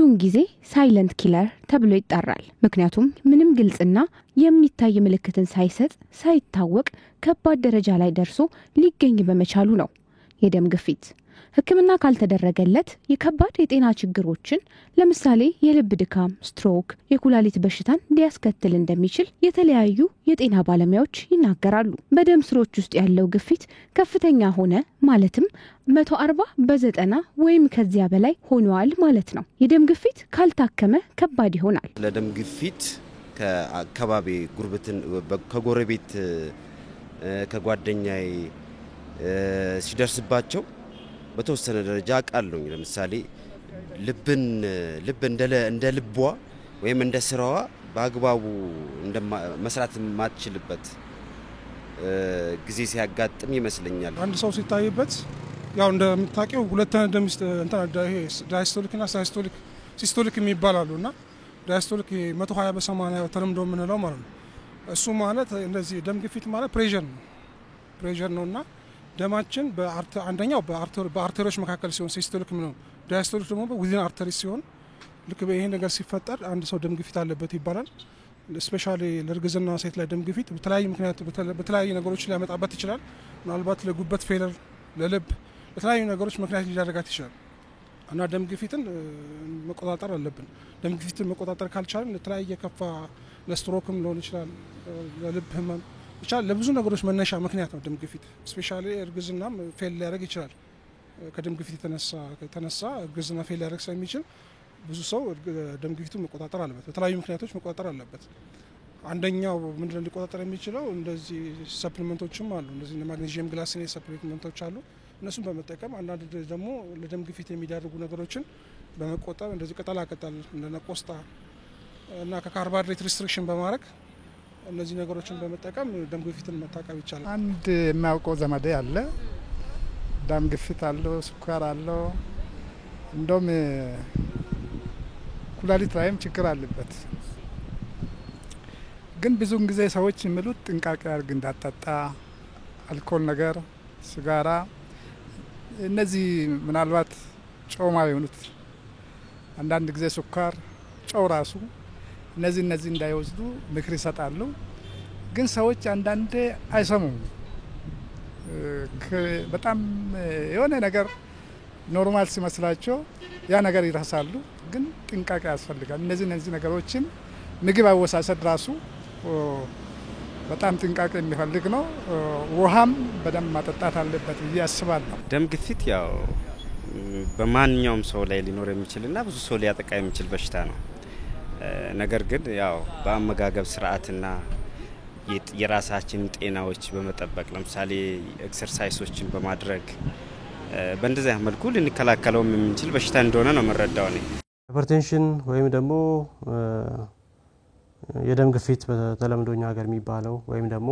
ብዙውን ጊዜ ሳይለንት ኪለር ተብሎ ይጠራል። ምክንያቱም ምንም ግልጽና የሚታይ ምልክትን ሳይሰጥ ሳይታወቅ ከባድ ደረጃ ላይ ደርሶ ሊገኝ በመቻሉ ነው። የደም ግፊት ሕክምና ካልተደረገለት የከባድ የጤና ችግሮችን ለምሳሌ የልብ ድካም፣ ስትሮክ፣ የኩላሊት በሽታን ሊያስከትል እንደሚችል የተለያዩ የጤና ባለሙያዎች ይናገራሉ። በደም ስሮች ውስጥ ያለው ግፊት ከፍተኛ ሆነ ማለትም 140/90 ወይም ከዚያ በላይ ሆኗል ማለት ነው። የደም ግፊት ካልታከመ ከባድ ይሆናል። ለደም ግፊት ከአካባቢ ጉርብትን ከጎረቤት ከጓደኛዬ ሲደርስባቸው በተወሰነ ደረጃ አቃለኝ። ለምሳሌ ልብ እንደ ልቧ ወይም እንደ ስራዋ በአግባቡ መስራት ማትችልበት ጊዜ ሲያጋጥም ይመስለኛል። አንድ ሰው ሲታይበት ያው እንደምታውቂው ሁለት ዳያስቶሊክ እና ሲስቶሊክ የሚባላሉና ዳያስቶሊክ 120/80 ተለምዶ የምንለው ማለት ነው። እሱ ማለት እንደዚህ ደም ግፊት ማለት ፕሬሸር ነውና ደማችን አንደኛው በአርተሪዎች መካከል ሲሆን ሲስቶሊክ ነው። ዳያስቶሊክ ደግሞ ዊዝን አርተሪ ሲሆን ልክ በይሄ ነገር ሲፈጠር አንድ ሰው ደም ግፊት አለበት ይባላል። ስፔሻሊ ለርግዝና ሴት ላይ ደም ግፊት በተለያዩ ነገሮች ሊያመጣበት ይችላል። ምናልባት ለጉበት ፌለር፣ ለልብ፣ ለተለያዩ ነገሮች ምክንያት ሊያደርጋት ይችላል እና ደም ግፊትን መቆጣጠር አለብን። ደም ግፊትን መቆጣጠር ካልቻልን ለተለያየ ከፋ ለስትሮክም ሊሆን ይችላል፣ ለልብ ህመም ይችላል። ለብዙ ነገሮች መነሻ ምክንያት ነው ደም ግፊት። ስፔሻሊ እርግዝናም ፌል ሊያደርግ ይችላል። ከደም ግፊት የተነሳ እርግዝና ፌል ሊያደርግ ስለሚችል ብዙ ሰው ደም ግፊቱን መቆጣጠር አለበት። በተለያዩ ምክንያቶች መቆጣጠር አለበት። አንደኛው ምንድነው ሊቆጣጠር የሚችለው እንደዚህ ሰፕሊመንቶችም አሉ። እንደዚህ ማግኔዥየም ግላሲኔት ሰፕሊመንቶች አሉ። እነሱን በመጠቀም አንዳንድ ደግሞ ለደም ግፊት የሚዳርጉ ነገሮችን በመቆጠብ እንደዚህ ቅጠላቅጠል እንደ ቆስጣ እና ከካርቦሃይድሬት ሪስትሪክሽን በማድረግ እነዚህ ነገሮችን በመጠቀም ደም ግፊትን መታቀብ ይቻላል። አንድ የሚያውቀው ዘመዴ አለ። ደም ግፊት አለው፣ ስኳር አለው፣ እንደውም ኩላሊት ላይም ችግር አለበት። ግን ብዙውን ጊዜ ሰዎች የሚሉት ጥንቃቄ አድርግ እንዳጠጣ አልኮል ነገር፣ ሲጋራ፣ እነዚህ ምናልባት ጮማ የሆኑት አንዳንድ ጊዜ ስኳር፣ ጨው ራሱ እነዚህ እንዳይወስዱ ምክር ይሰጣሉ። ግን ሰዎች አንዳንዴ አይሰሙም። በጣም የሆነ ነገር ኖርማል ሲመስላቸው ያ ነገር ይረሳሉ። ግን ጥንቃቄ ያስፈልጋል። እነዚህ ነገሮችን ምግብ አወሳሰድ ራሱ በጣም ጥንቃቄ የሚፈልግ ነው። ውሃም በደንብ ማጠጣት አለበት ብዬ አስባለሁ። ደም ግፊት ያው በማንኛውም ሰው ላይ ሊኖር የሚችልና ብዙ ሰው ሊያጠቃ የሚችል በሽታ ነው። ነገር ግን ያው በአመጋገብ ስርዓትና የራሳችን ጤናዎች በመጠበቅ ለምሳሌ ኤክሰርሳይሶችን በማድረግ በእንደዚህ መልኩ ልንከላከለው የምንችል በሽታ እንደሆነ ነው መረዳው ነው። ሃይፐርቴንሽን ወይም ደግሞ የደም ግፊት በተለምዶኛ ሀገር የሚባለው ወይም ደግሞ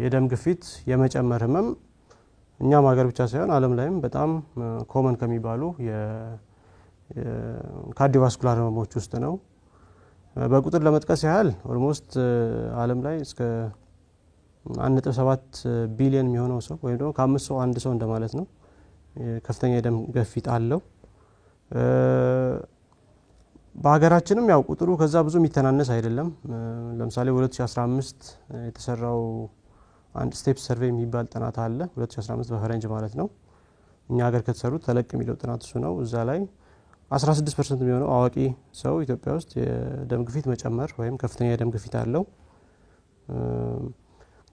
የደም ግፊት የመጨመር ህመም እኛም ሀገር ብቻ ሳይሆን ዓለም ላይም በጣም ኮመን ከሚባሉ ካርዲዮቫስኩላር ህመሞች ውስጥ ነው። በቁጥር ለመጥቀስ ያህል ኦልሞስት ዓለም ላይ እስከ 1.7 ቢሊዮን የሚሆነው ሰው ወይም ደግሞ ከ5 ሰው አንድ ሰው እንደማለት ነው ከፍተኛ የደም ግፊት አለው። በሀገራችንም ያው ቁጥሩ ከዛ ብዙ የሚተናነስ አይደለም። ለምሳሌ 2015 የተሰራው አንድ ስቴፕ ሰርቬይ የሚባል ጥናት አለ። 2015 በፈረንጅ ማለት ነው። እኛ ሀገር ከተሰሩት ተለቅ የሚለው ጥናት እሱ ነው። እዛ ላይ 16% የሚሆነው አዋቂ ሰው ኢትዮጵያ ውስጥ የደም ግፊት መጨመር ወይም ከፍተኛ የደም ግፊት አለው።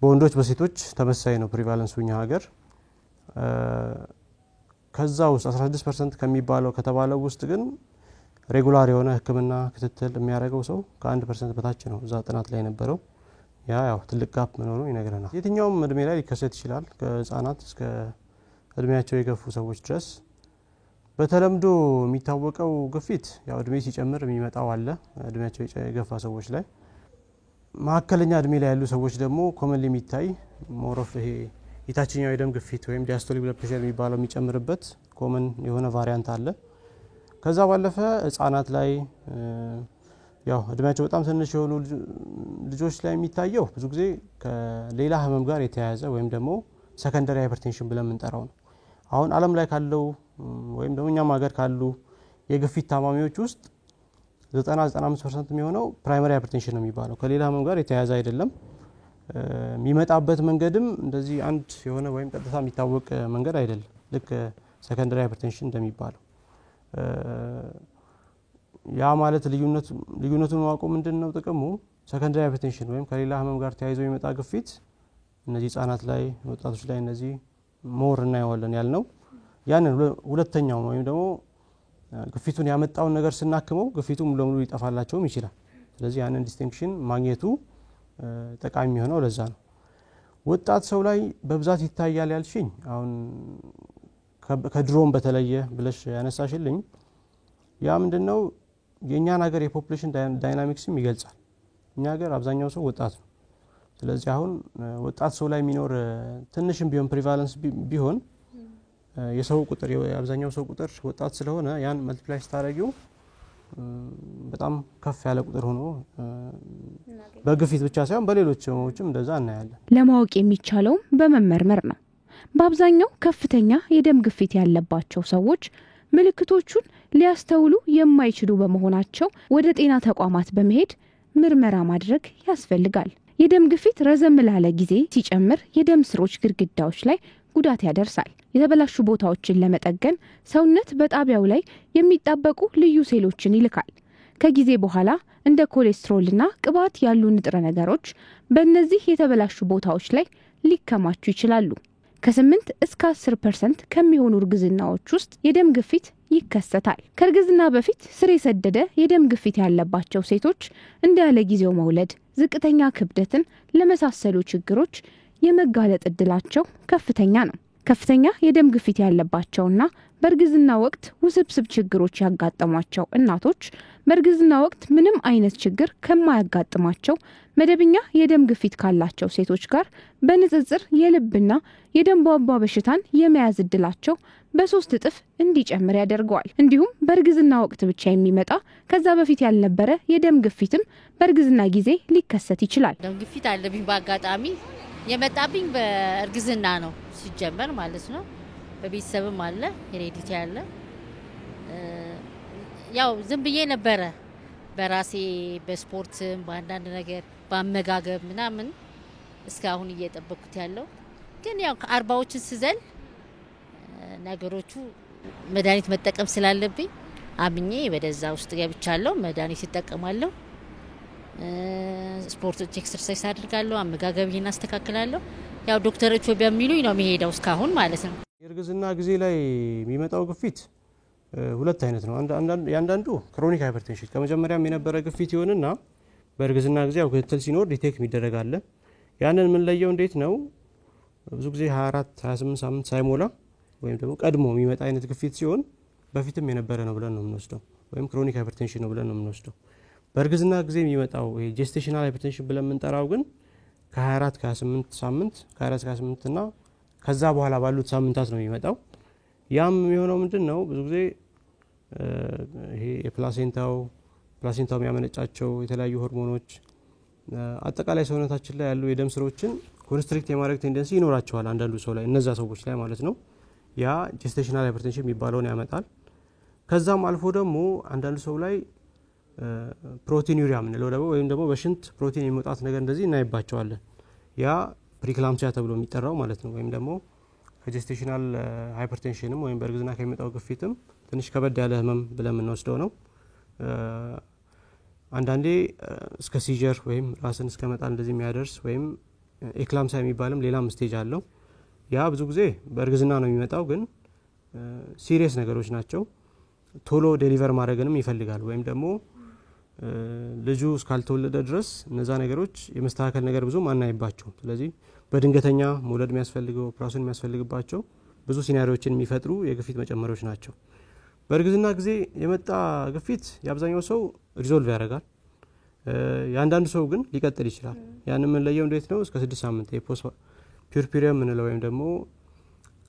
በወንዶች በሴቶች ተመሳሳይ ነው ፕሪቫለንሱ እኛ ሀገር። ከዛ ውስጥ 16% ከሚባለው ከተባለው ውስጥ ግን ሬጉላር የሆነ ህክምና ክትትል የሚያደርገው ሰው ከ1% በታች ነው እዛ ጥናት ላይ ነበረው። ያው ትልቅ ጋፕ መኖሩን ይነግረናል። የትኛውም እድሜ ላይ ሊከሰት ይችላል ከህፃናት እስከ እድሜያቸው የገፉ ሰዎች ድረስ። በተለምዶ የሚታወቀው ግፊት ያው እድሜ ሲጨምር የሚመጣው አለ እድሜያቸው የገፋ ሰዎች ላይ። ማከለኛ እድሜ ላይ ያሉ ሰዎች ደግሞ ኮመንሊ የሚታይ ሞሮፍ ይሄ የታችኛው የደም ግፊት ወይም ዲያስቶሊክ ብለድ ፕሬሸር የሚባለው የሚጨምርበት ኮመን የሆነ ቫሪያንት አለ። ከዛ ባለፈ ህፃናት ላይ ያው እድሜያቸው በጣም ትንሽ የሆኑ ልጆች ላይ የሚታየው ብዙ ጊዜ ከሌላ ህመም ጋር የተያያዘ ወይም ደግሞ ሰከንደሪ ሃይፐርቴንሽን ብለን የምንጠራው ነው። አሁን ዓለም ላይ ካለው ወይም ደግሞ እኛም ሀገር ካሉ የግፊት ታማሚዎች ውስጥ 90-95% የሚሆነው ፕራይመሪ ሃይፐርቴንሽን ነው የሚባለው ከሌላ ህመም ጋር የተያያዘ አይደለም። የሚመጣበት መንገድም እንደዚህ አንድ የሆነ ወይም ቀጥታ የሚታወቅ መንገድ አይደለም። ልክ ሰከንደሪ ሃይፐርቴንሽን እንደሚባለው ያ ማለት ልዩነቱን ማወቁ ምንድነው ጥቅሙ? ሰከንደሪ ሃይፐርቴንሽን ወይም ከሌላ ህመም ጋር ተያይዞ የሚመጣ ግፊት እነዚህ ህጻናት ላይ ወጣቶች ላይ እነዚህ ሞር እናየዋለን ያልነው ያንን ሁለተኛው ወይም ደግሞ ግፊቱን ያመጣውን ነገር ስናክመው ግፊቱ ሙሉ ለሙሉ ሊጠፋላቸውም ይችላል። ስለዚህ ያንን ዲስቲንክሽን ማግኘቱ ጠቃሚ የሚሆነው ለዛ ነው። ወጣት ሰው ላይ በብዛት ይታያል ያልሽኝ አሁን ከድሮም በተለየ ብለሽ ያነሳሽልኝ ያ ምንድነው የኛን ሀገር የፖፑሌሽን ዳይናሚክስም ይገልጻል። እኛ ሀገር አብዛኛው ሰው ወጣት ነው። ስለዚህ አሁን ወጣት ሰው ላይ የሚኖር ትንሽም ቢሆን ፕሪቫለንስ ቢሆን የሰው ቁጥር የአብዛኛው ሰው ቁጥር ወጣት ስለሆነ ያን መልቲፕላይ ስታረጊው በጣም ከፍ ያለ ቁጥር ሆኖ በግፊት ብቻ ሳይሆን በሌሎች ህመሞችም እንደዛ እናያለን። ለማወቅ የሚቻለው በመመርመር ነው። በአብዛኛው ከፍተኛ የደም ግፊት ያለባቸው ሰዎች ምልክቶቹን ሊያስተውሉ የማይችሉ በመሆናቸው ወደ ጤና ተቋማት በመሄድ ምርመራ ማድረግ ያስፈልጋል። የደም ግፊት ረዘም ላለ ጊዜ ሲጨምር የደም ስሮች ግድግዳዎች ላይ ጉዳት ያደርሳል። የተበላሹ ቦታዎችን ለመጠገን ሰውነት በጣቢያው ላይ የሚጣበቁ ልዩ ሴሎችን ይልካል። ከጊዜ በኋላ እንደ ኮሌስትሮልና ቅባት ያሉ ንጥረ ነገሮች በእነዚህ የተበላሹ ቦታዎች ላይ ሊከማቹ ይችላሉ። ከ8 እስከ 10% ከሚሆኑ እርግዝናዎች ውስጥ የደም ግፊት ይከሰታል። ከእርግዝና በፊት ስር የሰደደ የደም ግፊት ያለባቸው ሴቶች እንደ ያለ ጊዜው መውለድ፣ ዝቅተኛ ክብደትን ለመሳሰሉ ችግሮች የመጋለጥ እድላቸው ከፍተኛ ነው። ከፍተኛ የደም ግፊት ያለባቸውና በእርግዝና ወቅት ውስብስብ ችግሮች ያጋጠሟቸው እናቶች በእርግዝና ወቅት ምንም አይነት ችግር ከማያጋጥማቸው መደበኛ የደም ግፊት ካላቸው ሴቶች ጋር በንጽጽር የልብና የደም ቧንቧ በሽታን የመያዝ እድላቸው በ3 እጥፍ እንዲጨምር ያደርገዋል። እንዲሁም በእርግዝና ወቅት ብቻ የሚመጣ ከዛ በፊት ያልነበረ የደም ግፊትም በእርግዝና ጊዜ ሊከሰት ይችላል። ደም ግፊት አለብኝ በአጋጣሚ የመጣብኝ በእርግዝና ነው ሲጀመር ማለት ነው። በቤተሰብም አለ ሄሬዲቲ አለ። ያው ዝም ብዬ ነበረ በራሴ በስፖርትም በአንዳንድ ነገር በአመጋገብ ምናምን እስካሁን እየጠበቅኩት ያለው ግን ያው ከ40ዎችን ስዘል ነገሮቹ መድኃኒት መጠቀም ስላለብኝ አምኜ ወደዛ ውስጥ ገብቻለሁ። መድኃኒት እጠቀማለሁ፣ ስፖርቶች ኤክሰርሳይዝ አድርጋለሁ፣ አመጋገብዬን አስተካክላለሁ። ያው ዶክተሮቹ በሚሉኝ ነው የሚሄደው እስካሁን ማለት ነው። የእርግዝና ጊዜ ላይ የሚመጣው ግፊት ሁለት አይነት ነው። አንዳንዱ ክሮኒክ ሃይፐርቴንሽን ከመጀመሪያም የነበረ ግፊት ይሆንና በእርግዝና ጊዜ ያው ክትትል ሲኖር ዲቴክት የሚደረግ አለ። ያንን ምን ለየው እንዴት ነው? ብዙ ጊዜ 24-28 ሳምንት ሳይሞላ ወይም ደግሞ ቀድሞ የሚመጣ አይነት ግፊት ሲሆን በፊትም የነበረ ነው ብለን ነው የምንወስደው፣ ወይም ክሮኒክ ሃይፐርቴንሽን ነው ብለን ነው የምንወስደው። በእርግዝና ጊዜ የሚመጣው ይሄ ጄስቴሽናል ሃይፐርቴንሽን ብለን የምንጠራው ግን ከ24-28 ሳምንት ከ24-28 እና ከዛ በኋላ ባሉት ሳምንታት ነው የሚመጣው። ያም የሚሆነው ምንድነው? ብዙ ጊዜ ይሄ የፕላሴንታው የሚያመነጫቸው የተለያዩ ሆርሞኖች አጠቃላይ ሰውነታችን ላይ ያሉ የደም ስሮችን ኮንስትሪክት የማድረግ ቴንደንሲ ይኖራቸዋል አንዳንዱ ሰው ላይ፣ እነዛ ሰዎች ላይ ማለት ነው። ያ ጄስቴሽናል ሃይፐርቴንሽን የሚባለውን ያመጣል። ከዛም አልፎ ደግሞ አንዳንዱ ሰው ላይ ፕሮቲኑሪያ ምንለው ደግሞ ወይም ደግሞ በሽንት ፕሮቲን የሚወጣት ነገር እንደዚህ እናይባቸዋለን። ያ ፕሪክላምሲያ ተብሎ የሚጠራው ማለት ነው። ወይም ደግሞ ከጄስቴሽናል ሃይፐርቴንሽንም ወይም በእርግዝና ከሚመጣው ግፊትም ትንሽ ከበድ ያለ ህመም ብለን የምንወስደው ነው። አንዳንዴ እስከ ሲጀር ወይም ራስን እስከ መጣል እንደዚህ የሚያደርስ ወይም ኤክላምሲያ የሚባልም ሌላም ስቴጅ አለው። ያ ብዙ ጊዜ በእርግዝና ነው የሚመጣው፣ ግን ሲሪየስ ነገሮች ናቸው። ቶሎ ዴሊቨር ማድረግንም ይፈልጋል። ወይም ደግሞ ልጁ እስካልተወለደ ድረስ እነዛ ነገሮች የመስተካከል ነገር ብዙም አናይባቸው። ስለዚህ በድንገተኛ መውለድ የሚያስፈልገው ኦፕራሽን የሚያስፈልግባቸው ብዙ ሲናሪዎችን የሚፈጥሩ የግፊት መጨመሪያዎች ናቸው። በእርግዝና ጊዜ የመጣ ግፊት የአብዛኛው ሰው ሪዞልቭ ያደርጋል። የአንዳንዱ ሰው ግን ሊቀጥል ይችላል። ያንን የምንለየው እንዴት ነው? እስከ 6 ሳምንት የፖስት ፒሪየድ የምንለው ወይም ደግሞ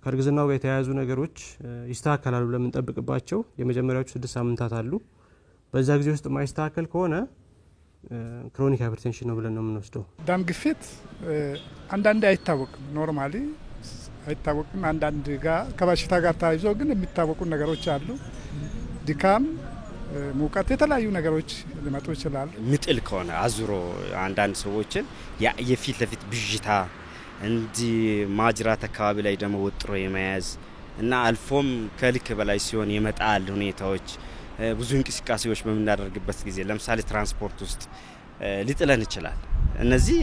ከእርግዝናው ጋር የተያያዙ ነገሮች ይስተካከላሉ ብለን የምንጠብቅባቸው የመጀመሪያዎቹ 6 ሳምንታት አሉ። በዛ ጊዜ ውስጥ የማይስተካከል ከሆነ ክሮኒክ ሃይፐርቴንሽን ነው ብለን ነው የምንወስደው። ደም ግፊት አንዳንዴ አይታወቅም፣ ኖርማሊ አይታወቅም። አንዳንድ ጋር ከበሽታ ጋር ተያይዞ ግን የሚታወቁ ነገሮች አሉ። ድካም፣ ሙቀት፣ የተለያዩ ነገሮች ሊመጡ ይችላል። ምጥል ከሆነ አዙሮ አንዳንድ ሰዎችን የፊት ለፊት ብዥታ እንዲህ ማጅራት አካባቢ ላይ ደግሞ ወጥሮ የመያዝ እና አልፎም ከልክ በላይ ሲሆን የመጣል ሁኔታዎች ብዙ እንቅስቃሴዎች በምናደርግበት ጊዜ ለምሳሌ ትራንስፖርት ውስጥ ሊጥለን ይችላል። እነዚህ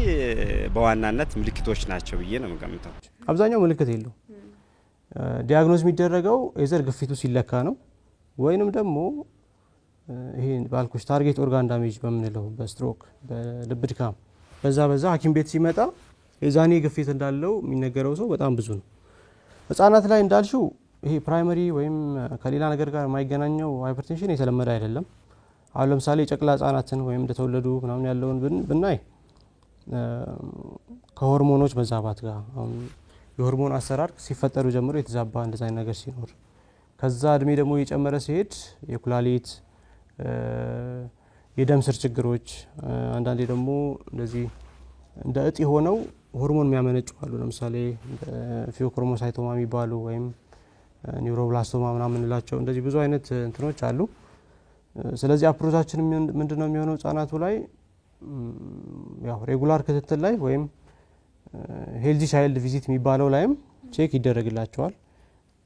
በዋናነት ምልክቶች ናቸው ብዬ ነው የምገምተው። አብዛኛው ምልክት የለው። ዲያግኖስ የሚደረገው የዘር ግፊቱ ሲለካ ነው ወይንም ደግሞ ይሄ ባልኩሽ ታርጌት ኦርጋን ዳሜጅ በመንለው በስትሮክ በልብ ድካም በዛ ሐኪም ቤት ሲመጣ የዛኔ ግፊት እንዳለው የሚነገረው ሰው በጣም ብዙ ነው። ህፃናት ላይ እንዳልሽው ይሄ ፕራይመሪ ወይም ከሌላ ነገር ጋር የማይገናኘው ሃይፐርቴንሽን የተለመደ አይደለም። አሁን ለምሳሌ ጨቅላ ህፃናትን ወይም እንደተወለዱ ምናምን ያለውን ብናይ ከሆርሞኖች መዛባት ጋር አሁን የሆርሞን አሰራር ሲፈጠሩ ጀምሮ የተዛባ እንደዛ ነገር ሲኖር ከዛ እድሜ ደግሞ እየጨመረ ሲሄድ የኩላሊት የደም ስር ችግሮች አንዳንዴ ደግሞ እንደዚህ እንደ እጢ ሆነው ሆርሞን የሚያመነጩ አሉ። ለምሳሌ ፊዮክሮሞሳይቶማ የሚባሉ ወይም ኒውሮብላስቶማ ምናምን እንላቸው እንደዚህ ብዙ አይነት እንትኖች አሉ። ስለዚህ አፕሮቻችን ምንድነው የሚሆነው ህፃናቱ ላይ ያው ሬጉላር ክትትል ላይ ወይም ሄልዚ ቻይልድ ቪዚት የሚባለው ላይም ቼክ ይደረግላቸዋል።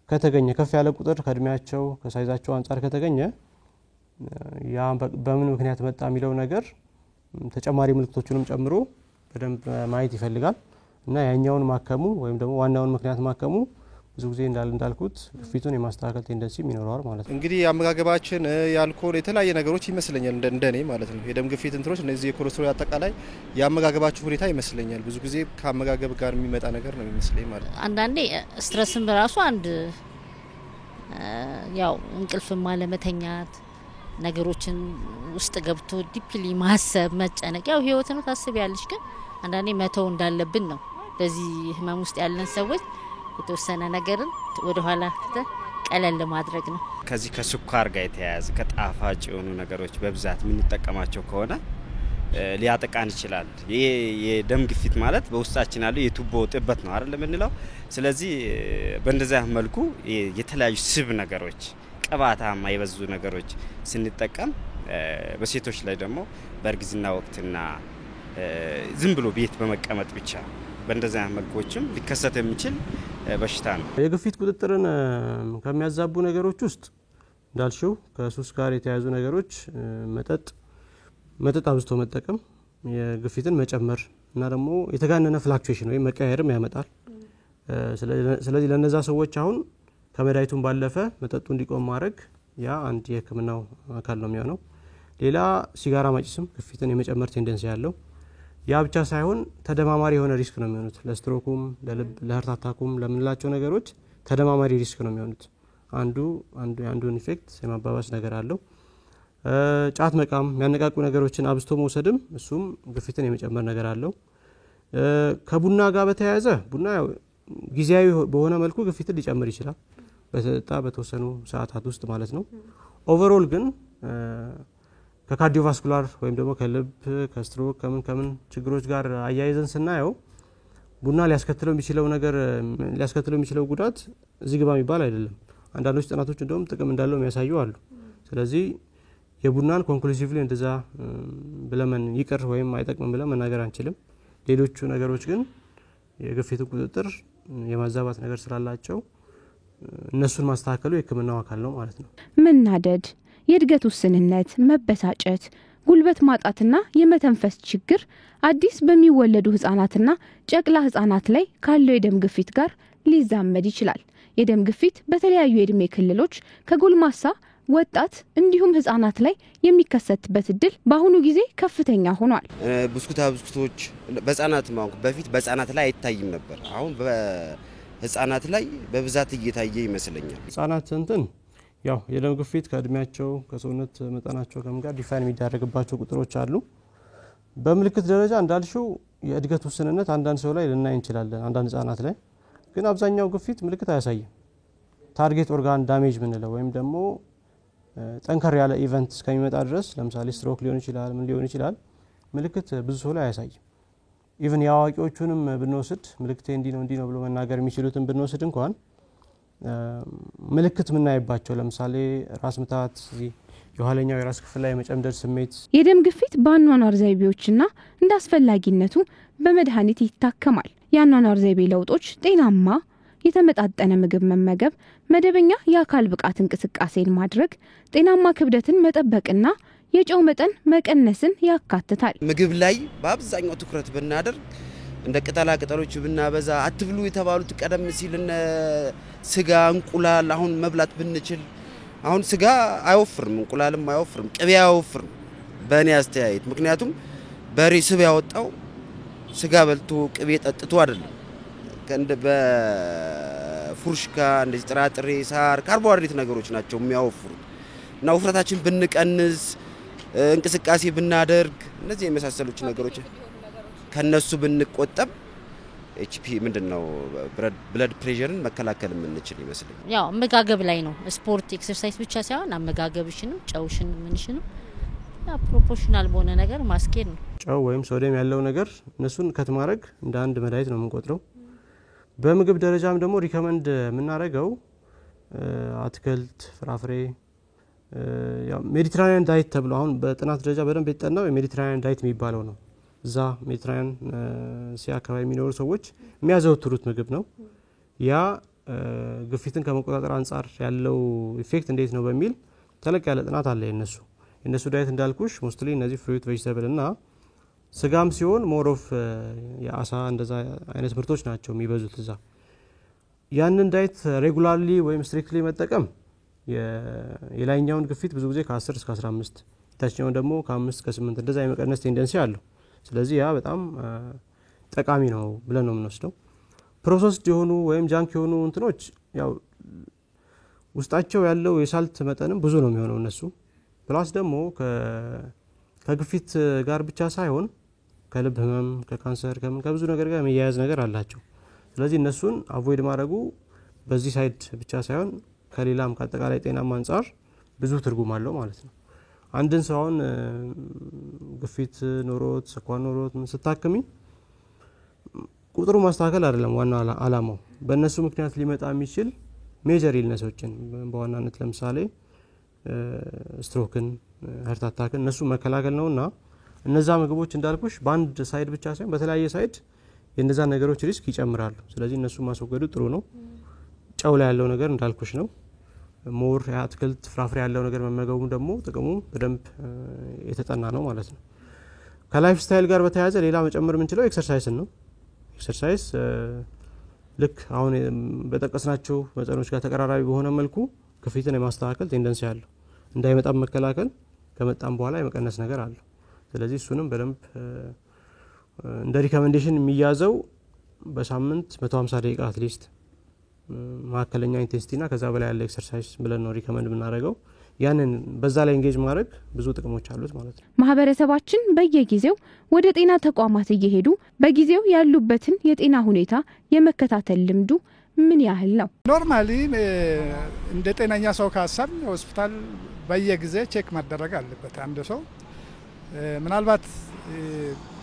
ከተገኘ ከፍ ያለ ቁጥር ከእድሜያቸው ከሳይዛቸው አንፃር ከተገኘ ያ በምን ምክንያት መጣ የሚለው ነገር ተጨማሪ ምልክቶችንም ጨምሮ በደንብ ማየት ይፈልጋል እና ያኛውን ማከሙ ወይም ደግሞ ዋናውን ምክንያት ማከሙ ብዙ ጊዜ እንዳልኩት ግፊቱን የማስተካከል ቴንደንሲ ይኖረዋል ማለት ነው። እንግዲህ አመጋገባችን የአልኮል የተለያየ ነገሮች ይመስለኛል እንደኔ ማለት ነው። የደም ግፊት እንትሮች እነዚህ የኮሌስትሮል አጠቃላይ የአመጋገባችሁ ሁኔታ ይመስለኛል ብዙ ጊዜ ከአመጋገብ ጋር የሚመጣ ነገር ነው የሚመስለኝ ማለት ነው። አንዳንዴ ስትረስም በራሱ አንድ ያው እንቅልፍም አለመተኛት ነገሮችን ውስጥ ገብቶ ዲፕሊ ማሰብ መጨነቅ ያው ህይወት ነው ታስቢያለሽ ግን አንዳንዴ መተው እንዳለብን ነው። በዚህ ህመም ውስጥ ያለን ሰዎች የተወሰነ ነገርን ወደ ኋላ ቀለል ማድረግ ነው። ከዚህ ከስኳር ጋር የተያያዘ ከጣፋጭ የሆኑ ነገሮች በብዛት የምንጠቀማቸው ከሆነ ሊያጠቃን ይችላል። የደም ግፊት ማለት በውስጣችን ያለው የቱቦ ጥበት ነው አይደል የምንለው። ስለዚህ በእንደዚያ መልኩ የተለያዩ ስብ ነገሮች ቅባታማ የበዙ ነገሮች ስንጠቀም በሴቶች ላይ ደግሞ በእርግዝና ወቅትና ዝም ብሎ ቤት በመቀመጥ ብቻ በእንደዚያ መልኮችም ሊከሰት የሚችል በሽታ ነው። የግፊት ቁጥጥርን ከሚያዛቡ ነገሮች ውስጥ እንዳልሽው ከሱስ ጋር የተያያዙ ነገሮች መጠጥ አብዝቶ መጠቀም የግፊትን መጨመር እና ደግሞ የተጋነነ ፍላክቹዌሽን ወይም መቀያየርም ያመጣል። ስለዚህ ለነዛ ሰዎች አሁን ከመድኃኒቱም ባለፈ መጠጡ እንዲቆም ማድረግ ያ አንድ የህክምናው አካል ነው የሚሆነው። ሌላ ሲጋራ ማጭስም ግፊትን የመጨመር ቴንደንሲ ያለው ያ ብቻ ሳይሆን ተደማማሪ የሆነ ሪስክ ነው የሚሆኑት ለስትሮኩም ለልብ ለሃርት አታኩም ለምንላቸው ነገሮች ተደማማሪ ሪስክ ነው የሚሆኑት። አንዱን ኢፌክት የማባባስ ነገር አለው። ጫት መቃም የሚያነቃቁ ነገሮችን አብዝቶ መውሰድም እሱም ግፊትን የመጨመር ነገር አለው። ከቡና ጋር በተያያዘ ቡና ጊዜያዊ በሆነ መልኩ ግፊትን ሊጨምር ይችላል በተወሰኑ ሰዓታት ውስጥ ማለት ነው። ኦቨርኦል ግን ከካርዲዮቫስኩላር ወይም ደግሞ ከልብ ከስትሮክ ከምን ችግሮች ጋር አያይዘን ስናየው ቡና ሊያስከትለው የሚችለው ጉዳት እዚህ ግባ የሚባል አይደለም። አንዳንዶች ጥናቶች እንደውም ጥቅም እንዳለው የሚያሳዩ አሉ። ስለዚህ የቡናን ኮንክሉሲቭሊ እንደዛ ብለምን ይቅር ወይም አይጠቅምም ብለን መናገር አንችልም። ሌሎቹ ነገሮች ግን የግፊት ቁጥጥር የማዛባት ነገር ስላላቸው እነሱን ማስተካከሉ የህክምናው አካል ነው ማለት ነው። መናደድ፣ የእድገት ውስንነት፣ መበሳጨት፣ ጉልበት ማጣትና የመተንፈስ ችግር አዲስ በሚወለዱ ህፃናትና ጨቅላ ህፃናት ላይ ካለው የደም ግፊት ጋር ሊዛመድ ይችላል። የደም ግፊት በተለያዩ የእድሜ ክልሎች ከጎልማሳ ወጣት እንዲሁም ህፃናት ላይ የሚከሰትበት እድል በአሁኑ ጊዜ ከፍተኛ ሆኗል። ብስኩቶች በህፃናት በፊት በህፃናት ላይ አይታይም ነበር። አሁን በህፃናት ላይ በብዛት እየታየ ይመስለኛል። ህፃናት እንትን ያው የደም ግፊት ከእድሜያቸው ከሰውነት መጠናቸው ጋር ዲፋይን የሚደረግባቸው ቁጥሮች አሉ። በምልክት ደረጃ እንዳልሽው የእድገት ውስንነት አንዳንድ ሰው ላይ ልናይ እንችላለን አንዳንድ ህፃናት ላይ ግን አብዛኛው ግፊት ምልክት አያሳይም። ታርጌት ኦርጋን ዳሜጅ ምንለው ወይም ደግሞ ጠንከር ያለ ኢቨንት እስከሚመጣ ድረስ ለምሳሌ ስትሮክ ሊሆን ይችላል ምን ሊሆን ይችላል ምልክት ብዙ ሰው ላይ አያሳይም። ኢቭን ያዋቂዎቹንም ብንወስድ ምልክቴ እንዲ ነው ብሎ መናገር የሚችሉትን ብንወስድ እንኳን ምልክት ምናይባቸው ለምሳሌ ራስ ምታት የኋለኛው የራስ ክፍል ላይ መጨምደድ ስሜት የደም ግፊት በአኗኗር ዘይቤዎችና እንዳስፈላጊነቱ በመድኃኒት ይታከማል። የአኗኗር ዘይቤ ለውጦች ጤናማ የተመጣጠነ ምግብ መመገብ፣ መደበኛ የአካል ብቃት እንቅስቃሴን ማድረግ፣ ጤናማ ክብደትን መጠበቅና የጨው መጠን መቀነስን ያካትታል። ምግብ ላይ በአብዛኛው ትኩረት ብናደርግ እንደ ቅጠላ ቅጠሎች ብናበዛ አትብሉ የተባሉት ቀደም ሲል እነ ስጋ እንቁላል አሁን መብላት ብንችል አሁን ስጋ አይወፍርም እንቁላልም አይወፍርም ቅቤ አይወፍርም በእኔ አስተያየት ምክንያቱም በሬ ስብ ያወጣው ስጋ በልቶ ቅቤ ጠጥቶ አይደለም ከእንደ በፉርሽካ እንደዚህ ጥራጥሬ ሳር ካርቦሃይድሬት ነገሮች ናቸው የሚያወፍሩት እና ውፍረታችን ብንቀንስ እንቅስቃሴ ብናደርግ እነዚህ የመሳሰሉት ነገሮች ከነሱ ብንቆጠብ ኤችፒ ምንድነው ብለድ ፕሬሸርን መከላከል የምንችል ይመስላል። ያው አመጋገብ ላይ ነው ስፖርት ኤክሰርሳይዝ ብቻ ሳይሆን አመጋገብሽንም ጨውሽን ምንሽንም ያ ፕሮፖርሽናል በሆነ ነገር ማስኬድ ነው። ጨው ወይም ሶዲየም ያለው ነገር እነሱን ከት ማድረግ እንደ አንድ መድኃኒት ነው የምንቆጥረው። በምግብ ደረጃም ደግሞ ሪከመንድ የምናደርገው አትክልት ፍራፍሬ ያው ሜዲትራኒያን ዳይት ተብሎ አሁን በጥናት ደረጃ በደንብ የተጠናው የሜዲትራኒያን ዳይት የሚባለው ነው። እዛ ሜዲትራኒያን ሲ አካባቢ የሚኖሩ ሰዎች የሚያዘወትሩት ምግብ ነው። ያ ግፊትን ከመቆጣጠር አንፃር ያለው ኢፌክት እንዴት ነው በሚል ተለቅ ያለ ጥናት አለ። የነሱ ዳይት እንዳልኩሽ ሞስትሊ እነዚህ ፍሩት ቬጂተብል እና ስጋም ሲሆን ሞር ኦፍ የአሳ እንደዛ አይነት ምርቶች ናቸው የሚበዙት እዛ። ያንን ዳይት ሬጉላርሊ ወይም ስትሪክትሊ መጠቀም የላይኛውን ግፊት ብዙ ጊዜ ከ10 እስከ 15 የታችኛውን ደግሞ ከ5 እስከ 8 እንደዛ የመቀነስ ቴንደንሲ አለው። ስለዚህ ያ በጣም ጠቃሚ ነው ብለን ነው የምንወስደው። ፕሮሰስድ የሆኑ ወይም ጃንክ የሆኑ እንትኖች ያው ውስጣቸው ያለው የሳልት መጠንም ብዙ ነው የሚሆነው እነሱ ፕላስ ደግሞ ከግፊት ጋር ብቻ ሳይሆን ከልብ ህመም ከካንሰር ከብዙ ነገር ጋር የሚያያዝ ነገር አላቸው። ስለዚህ እነሱን አቮይድ ማድረጉ በዚህ ሳይድ ብቻ ሳይሆን ከሌላም ከአጠቃላይ ጤናማ አንፃር ብዙ ትርጉም አለው ማለት ነው። አንድን ሰውን ግፊት ኖሮት ስኳር ኖሮት ስታከሚ ቁጥሩ ማስተካከል አይደለም ዋናው አላማው በእነሱ ምክንያት ሊመጣ የሚችል ሜጀር ኢልነሶችን በዋናነት ለምሳሌ ስትሮክን ሃርት አታክን እነሱ መከላከል ነውና እነዛ ምግቦች እንዳልኩሽ በአንድ ሳይድ ብቻ ሳይሆን በተለያየ ሳይድ የነዛ ነገሮች ሪስክ ይጨምራሉ። ስለዚህ እነሱ ማስወገዱ ጥሩ ነው። ጨው ላይ ያለው ነገር እንዳልኩሽ ነው። ሞር አትክልት ፍራፍሬ ያለው ነገር መመገቡ ደግሞ ጥቅሙ በደንብ የተጠና ነው ማለት ነው። ከላይፍ ስታይል ጋር በተያያዘ ሌላ መጨመር የምንችለው ኤክሰርሳይዝ ነው። ኤክሰርሳይዝ ልክ አሁን በተጠቀስናቸው መጠኖች ጋር ተቀራራቢ በሆነ መልኩ ግፊትን የማስተካከል ቴንደንሲ አለው። እንዳይመጣም መከላከል ከመጣም በኋላ የመቀነስ ነገር አለው። ስለዚህ እሱንም በደንብ እንደ ሪኮሜንዴሽን የሚያዘው በሳምንት 150 ደቂቃ አትሊስት ማከለኛ ኢንቴንሲቲና ከዛ በላይ ያለ ኤክሰርሳይዝ ብለን ነው ሪኮመንድ የምናደርገው። ያንን በዛ ላይ ኤንጌጅ ማድረግ ብዙ ጥቅሞች አሉት ማለት ነው። ማህበረሰባችን በየጊዜው ወደ ጤና ተቋማት እየሄዱ በጊዜው ያሉበትን የጤና ሁኔታ የመከታተል ልምዱ ምን ያህል ነው? ኖርማሊ እንደ ጤናኛ ሰው ካሰብ ሆስፒታል በየጊዜ ቼክ ማደረግ አለበት አንድ ሰው። ምናልባት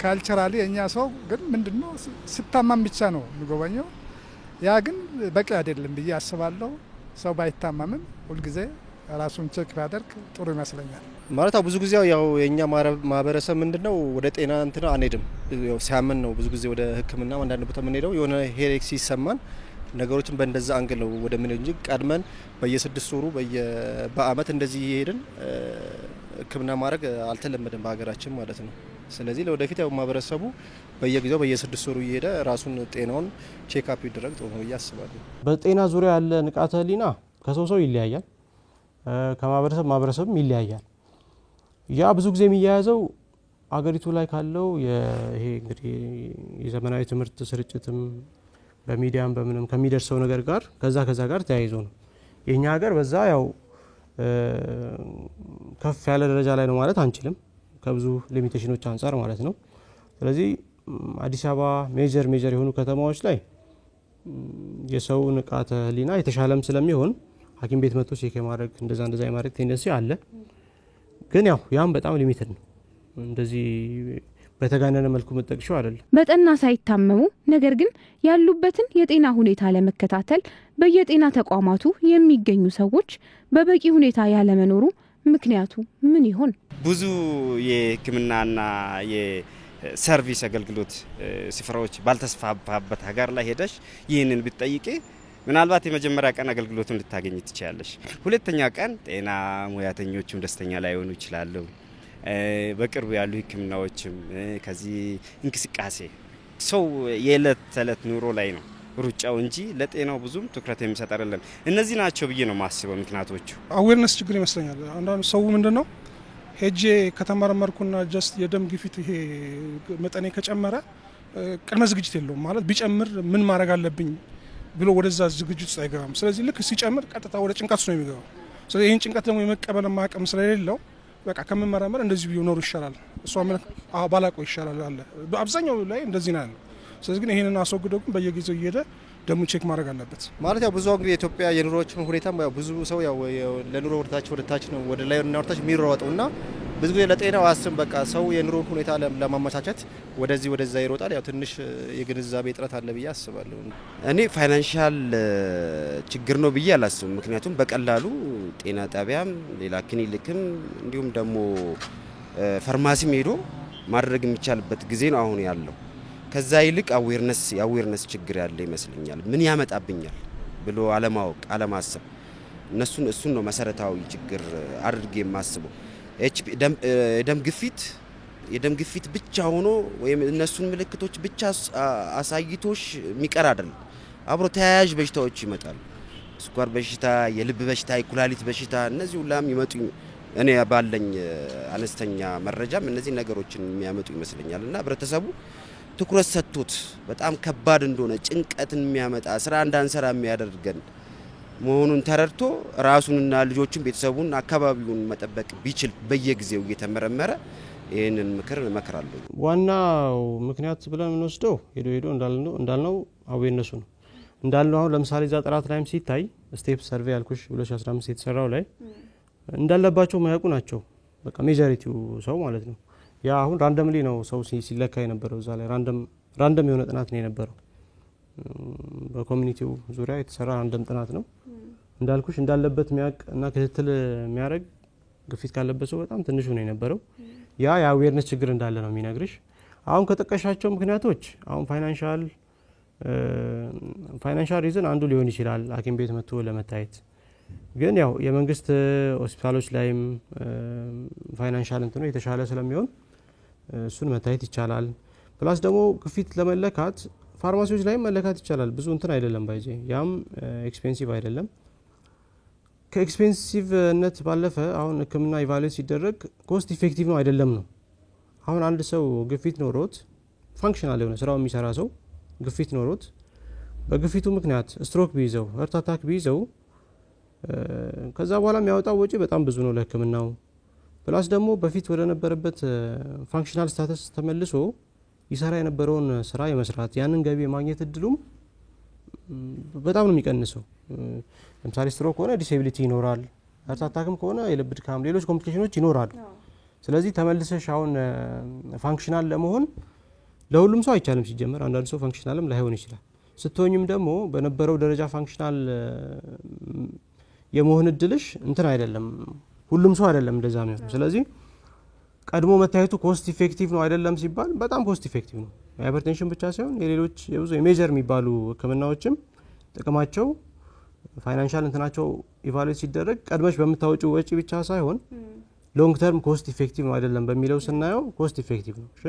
ካልቸራሊ የኛ ሰው ግን ምንድነው ስታማም ብቻ ነው የሚጎበኘው። ያ ግን በቂ አይደለም ብዬ አስባለሁ። ሰው ባይታማምም ሁሉ ጊዜ ራሱን ቼክ ቢያደርግ ጥሩ ይመስለኛል። ማለት ብዙ ጊዜ ያው የኛ ማህበረሰብ ምንድነው ወደ ጤና እንትና አንሄድም። ያው ሲያመን ነው ብዙ ጊዜ ወደ ሕክምና አንዳንድ ቦታ የምንሄደው። የሆነ ሄሬክስ ሲሰማን ነገሮችን በእንደዛ አንግል ነው ወደ ምን እንጂ ቀድመን በየ6 ወሩ በአመት እንደዚህ እየሄድን ሕክምና ማድረግ አልተለመደም በሀገራችን ማለት ነው። ስለዚህ ለወደፊት ያው ማህበረሰቡ በየጊዜው በየ6 ወሩ እየሄደ ራሱን ጤናውን ቼክ አፕ ይደረግ ጥሩ ነው ያስባሉ። በጤና ዙሪያ ያለ ንቃተ ህሊና ከሰው ሰው ይለያያል፣ ከማህበረሰብም ይለያያል። ያ ብዙ ጊዜ የሚያያዘው አገሪቱ ላይ ካለው ይሄ እንግዲህ የዘመናዊ ትምህርት ስርጭትም በሚዲያም በምንም ከሚደርሰው ነገር ጋር ከዛ ጋር ተያይዞ ነው። የኛ ሀገር በዛ ያው ከፍ ያለ ደረጃ ላይ ነው ማለት አንችልም ከብዙ ሊሚቴሽኖች አንፃር ማለት ነው። ስለዚህ አዲስ አበባ ሜጀር የሆኑ ከተማዎች ላይ የሰው ንቃተ ህሊና የተሻለም ስለሚሆን ሐኪም ቤት መጥቶ ቼክ ማድረግ እንደዛ የማድረግ ቴንደንሲ አለ። ግን ያው ያም በጣም ሊሚትድ ነው። እንደዚህ በተጋነነ መልኩ መጠቅሽው አይደለም። በጠና ሳይታመሙ ነገር ግን ያሉበትን የጤና ሁኔታ ለመከታተል በየጤና ተቋማቱ የሚገኙ ሰዎች በበቂ ሁኔታ ያለመኖሩ ምክንያቱ ምን ይሆን? ብዙ የሕክምናና የሰርቪስ አገልግሎት ስፍራዎች ባልተስፋፋበት ሀገር ላይ ሄደሽ ይህንን ብትጠይቂ ምናልባት የመጀመሪያ ቀን አገልግሎቱን ልታገኝ ትችላለሽ። ሁለተኛ ቀን ጤና ሙያተኞቹም ደስተኛ ላይሆኑ ይችላሉ። በቅርቡ ያሉ ሕክምናዎችም ከዚህ እንቅስቃሴ ሰው የዕለት ተዕለት ኑሮ ላይ ነው ሩጫው እንጂ ለጤናው ብዙም ትኩረት የሚሰጥ አይደለም። እነዚህ ናቸው ብዬ ነው ማስበው ምክንያቶቹ። አዌርነስ ችግር ይመስለኛል። አንዳንድ ሰው ምንድነው ሄጄ ከተመረመርኩና ጀስት የደም ግፊት ይሄ መጠኔ ከጨመረ ቅድመ ዝግጅት የለውም ማለት ቢጨምር ምን ማድረግ አለብኝ ብሎ ወደዛ ዝግጅት ውስጥ አይገባም። ስለዚህ ልክ ሲጨምር ቀጥታ ወደ ጭንቀት ውስጥ ነው የሚገባው። ስለዚህ ይህን ጭንቀት ደግሞ የመቀበል አቅም ስለሌለው በቃ ከመመረመር እንደዚህ ቢኖር ይሻላል፣ እሷ ባላቆ ይሻላል አለ። በአብዛኛው ላይ እንደዚህ ነው ያለው። ስለዚህ ግን ይሄንን አስወግዶ ግን በየጊዜው እየሄደ ደሙ ቼክ ማድረግ አለበት። ማለት ያው ብዙ እንግዲህ የኢትዮጵያ የኑሮችን ሁኔታ ብዙ ሰው ያው ለኑሮ ወደታች ነው ወደ ላይ እና ወደታች የሚሮጠውና ብዙ ጊዜ ለጤናው አስም በቃ ሰው የኑሮ ሁኔታ ለማመቻቸት ወደዛ ይሮጣል። ያው ትንሽ የግንዛቤ እጥረት አለ ብዬ አስባለሁ። እኔ ፋይናንሻል ችግር ነው ብዬ አላስብም። ምክንያቱም በቀላሉ ጤና ጣቢያም ሌላ ክሊኒክም እንዲሁም ደግሞ ፋርማሲም ሄዶ ማድረግ የሚቻልበት ጊዜ ነው አሁን ያለው። ከዛ ይልቅ የአዌርነስ ችግር ያለ ይመስለኛል። ምን ያመጣብኛል ብሎ አለማወቅ፣ አለማሰብ እሱን ነው መሰረታዊ ችግር አድርጌ የማስበው። የደም ግፊት ብቻ ሆኖ ወይም እነሱን ምልክቶች ብቻ አሳይቶሽ የሚቀር አይደለም። አብሮ ተያያዥ በሽታዎች ይመጣሉ። ስኳር በሽታ፣ የልብ በሽታ፣ የኩላሊት በሽታ እነዚህ ሁላም ይመጡ እኔ ባለኝ አነስተኛ መረጃም እነዚህ ነገሮችን የሚያመጡ ይመስለኛል። እና ህብረተሰቡ ትኩረት ሰጥቶት በጣም ከባድ እንደሆነ ጭንቀትን የሚያመጣ ስራ እንዳንሰራ የሚያደርገን መሆኑን ተረድቶ ራሱንና ልጆቹን ቤተሰቡን አካባቢውን መጠበቅ ቢችል በየጊዜው እየተመረመረ ይህንን ምክር እመክራለሁ። ዋናው ምክንያት ብለን የምንወስደው ሄዶ እንዳልነው አዌርነሱ ነው። እንዳልነው አሁን ለምሳሌ እዛ ጥራት ላይም ሲታይ ስቴፕ ሰርቬይ ያልኩሽ 2015 የተሰራው ላይ እንዳለባቸው ማያውቁ ናቸው በቃ ሜጆሪቲው ሰው ማለት ነው። ያ አሁን ራንደምሊ ነው ሰው ሲለካ የነበረው። እዛ ላይ ራንደም የሆነ ጥናት ነው የነበረው። በኮሚኒቲው ዙሪያ የተሰራ ራንደም ጥናት ነው። እንዳልኩሽ እንዳለበት የሚያውቅ እና ክትትል የሚያደርግ ግፊት ካለበት ሰው በጣም ትንሹ ነው የነበረው። ያ የአዌርነስ ችግር እንዳለ ነው የሚነግርሽ። አሁን ከጠቀሻቸው ምክንያቶች አሁን ፋይናንሻል ሪዝን አንዱ ሊሆን ይችላል፣ ሐኪም ቤት መጥቶ ለመታየት። ግን ያው የመንግስት ሆስፒታሎች ላይም ፋይናንሻል እንትኑ የተሻለ ስለሚሆን እሱን መታየት ይቻላል። ፕላስ ደግሞ ግፊት ለመለካት ፋርማሲዎች ላይ መለካት ይቻላል። ብዙ እንትን አይደለም ባይዜ ያም ኤክስፔንሲቭ አይደለም። ከኤክስፔንሲቭነት ባለፈ አሁን ህክምና ኢቫሉዌት ሲደረግ ኮስት ኢፌክቲቭ ነው አይደለም ነው። አሁን አንድ ሰው ግፊት ኖሮት ፋንክሽናል የሆነ ስራው የሚሰራ ሰው ግፊት ኖሮት በግፊቱ ምክንያት ስትሮክ ቢይዘው ሃርት አታክ ቢይዘው ከዛ በኋላ የሚያወጣው ወጪ በጣም ብዙ ነው ለህክምናው። ፕላስ ደግሞ በፊት ወደ ነበረበት ፋንክሽናል ስታተስ ተመልሶ ይሰራ የነበረውን ስራ የመስራት ያንን ገቢ የማግኘት እድሉም በጣም ነው የሚቀንሰው። ለምሳሌ ስትሮክ ከሆነ ዲሴቢሊቲ ይኖራል፣ ሃርት አታክም ከሆነ የልብ ድካም፣ ሌሎች ኮምፕሊኬሽኖች ይኖራሉ። ስለዚህ ተመልሰሽ አሁን ፋንክሽናል ለመሆን ለሁሉም ሰው አይቻልም ሲጀመር። አንዳንድ ሰው ፋንክሽናልም ላይሆን ይችላል። ስትሆኝም ደግሞ በነበረው ደረጃ ፋንክሽናል የመሆን እድልሽ እንትን አይደለም፣ ሁሉም ሰው አይደለም እንደዛ ነው። ስለዚህ ቀድሞ መታየቱ ኮስት ኢፌክቲቭ ነው አይደለም ሲባል በጣም ኮስት ኢፌክቲቭ ነው። ሃይፐርቴንሽን ብቻ ሳይሆን የሌሎች የብዙ የሜጀር የሚባሉ ህክምናዎችም ጥቅማቸው ፋይናንሻል እንትናቸው ኢቫሉዌት ሲደረግ ቀድመሽ በመታወጪው ወጪ ብቻ ሳይሆን ሎንግ ተርም ኮስት ኢፌክቲቭ ነው አይደለም በሚለው ስናየው ኮስት ኢፌክቲቭ ነው። እሺ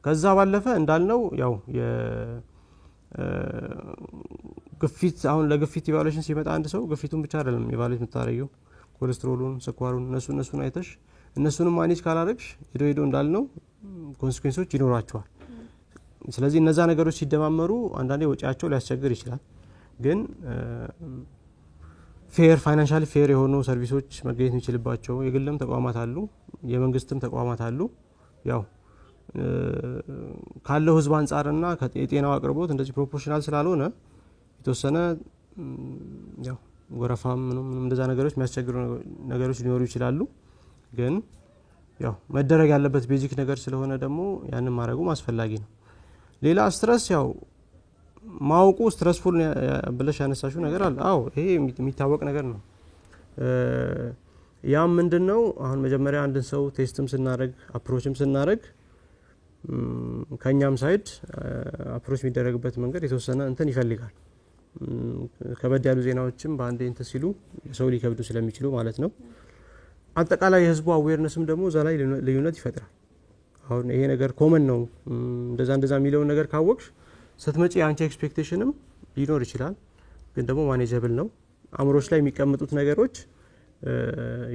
ከዛ ባለፈ እንዳልነው ያው ግፊት አሁን ለግፊት ኢቫሉዌሽን ሲመጣ አንድ ሰው ግፊቱን ብቻ አይደለም ኢቫሉዌት የምታረጊው፣ ኮሌስትሮሉን፣ ስኳሩን እነሱን አይተሽ እነሱንም ማኔጅ ካላረግሽ ሄዶ እንዳልነው ኮንሲኩዌንሶች ይኖራቸዋል። ስለዚህ እነዛ ነገሮች ሲደማመሩ አንዳንዴ ወጪያቸው ሊያስቸግር ይችላል። ግን ፋይናንሻሊ ፌር የሆኑ ሰርቪሶች መገኘት የሚችልባቸው የግልም ተቋማት አሉ፣ የመንግስትም ተቋማት አሉ። ያው ካለው ህዝብ አንጻርና የጤናው አቅርቦት እንደዚህ ፕሮፖርሽናል ስላልሆነ የተወሰነ ያው ወረፋም ምንም እንደዛ ነገሮች የሚያስቸግሩ ነገሮች ሊኖሩ ይችላሉ። ግን ያው መደረግ ያለበት ቤዚክ ነገር ስለሆነ ደግሞ ያንን ማድረጉ አስፈላጊ ነው። ሌላ ስትረስ ያው ማውቁ ስትረስፉል ብለሽ ያነሳሽው ነገር አለ። አዎ ይሄ የሚታወቅ ነገር ነው። ያም ምንድነው አሁን መጀመሪያ አንድን ሰው ቴስትም ስናደርግ አፕሮችም ስናደርግ ከኛም ሳይድ አፕሮች የሚደረግበት መንገድ የተወሰነ እንትን ይፈልጋል። ከበድ ያሉ ዜናዎችም በአንዴ እንትን ሲሉ ሰው ሊከብዱ ስለሚችሉ ማለት ነው። አጠቃላይ የህዝቡ አዌርነስም ደግሞ እዛ ላይ ልዩነት ይፈጥራል። አሁን ይሄ ነገር ኮመን ነው እንደዛ የሚለው ነገር ካወቅሽ ስትመጪ አንቺ ኤክስፔክቴሽንም ሊኖር ይችላል፣ ግን ደግሞ ማኔጀብል ነው። አምሮች ላይ የሚቀመጡት ነገሮች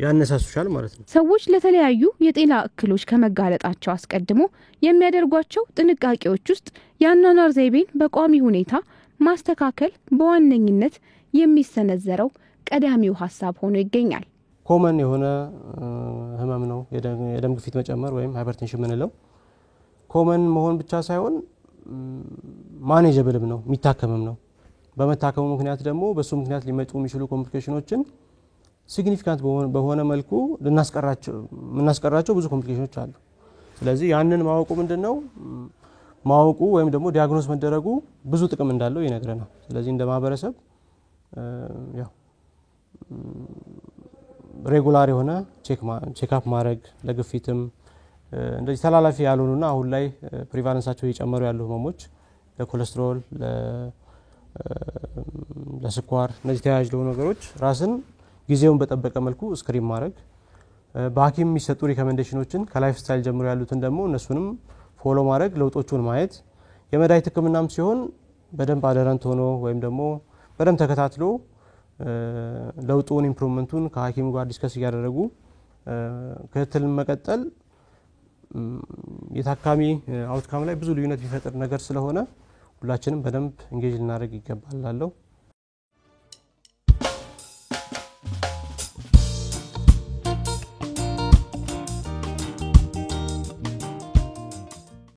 ያነሳሱሻል ማለት ነው። ሰዎች ለተለያዩ የጤና እክሎች ከመጋለጣቸው አስቀድሞ የሚያደርጓቸው ጥንቃቄዎች ውስጥ የአኗኗር ዘይቤን በቋሚ ሁኔታ ማስተካከል በዋነኝነት የሚሰነዘረው ቀዳሚው ሀሳብ ሆኖ ይገኛል። ኮመን የሆነ ህመም ነው የደም ግፊት መጨመር ወይም ሃይፐርቴንሽን ምንለው። ኮመን መሆን ብቻ ሳይሆን ማኔጀብልም ነው፣ የሚታከምም ነው። በመታከሙ ምክንያት ደግሞ በሱ ምክንያት ሊመጡ የሚችሉ ኮምፕሊኬሽኖችን ሲግኒፊካንት በሆነ መልኩ ልናስቀራቸው ብዙ ኮምፕሊኬሽኖች አሉ። ስለዚህ ያንን ማወቁ ምንድነው ማወቁ ወይም ደግሞ ዲያግኖስ መደረጉ ብዙ ጥቅም እንዳለው ይነግረናል። ስለዚህ እንደ ማህበረሰብ ያው ሬጉላር የሆነ ቼክአፕ ማድረግ ለግፊትም እንደዚህ ተላላፊ ያልሆኑና አሁን ላይ ፕሪቫለንሳቸው እየጨመሩ ያሉ ህመሞች ለኮሌስትሮል፣ ለስኳር እነዚህ ተያያዥ ለሆኑ ነገሮች ራስን ጊዜውን በጠበቀ መልኩ ስክሪን ማድረግ፣ በሐኪም የሚሰጡ ሪኮሜንዴሽኖችን ከላይፍ ስታይል ጀምሮ ያሉትን ደግሞ እነሱንም ፎሎ ማድረግ፣ ለውጦቹን ማየት፣ የመድኃኒት ህክምናም ሲሆን በደንብ አደረንት ሆኖ ወይም ደግሞ በደንብ ተከታትሎ ለውጡን ኢምፕሩቭመንቱን ከሐኪሙ ጋር ዲስከስ እያደረጉ ክትትልን መቀጠል የታካሚ አውትካም ላይ ብዙ ልዩነት የሚፈጥር ነገር ስለሆነ ሁላችንም በደንብ ኢንጌጅ ልናደርግ ይገባል እላለሁ።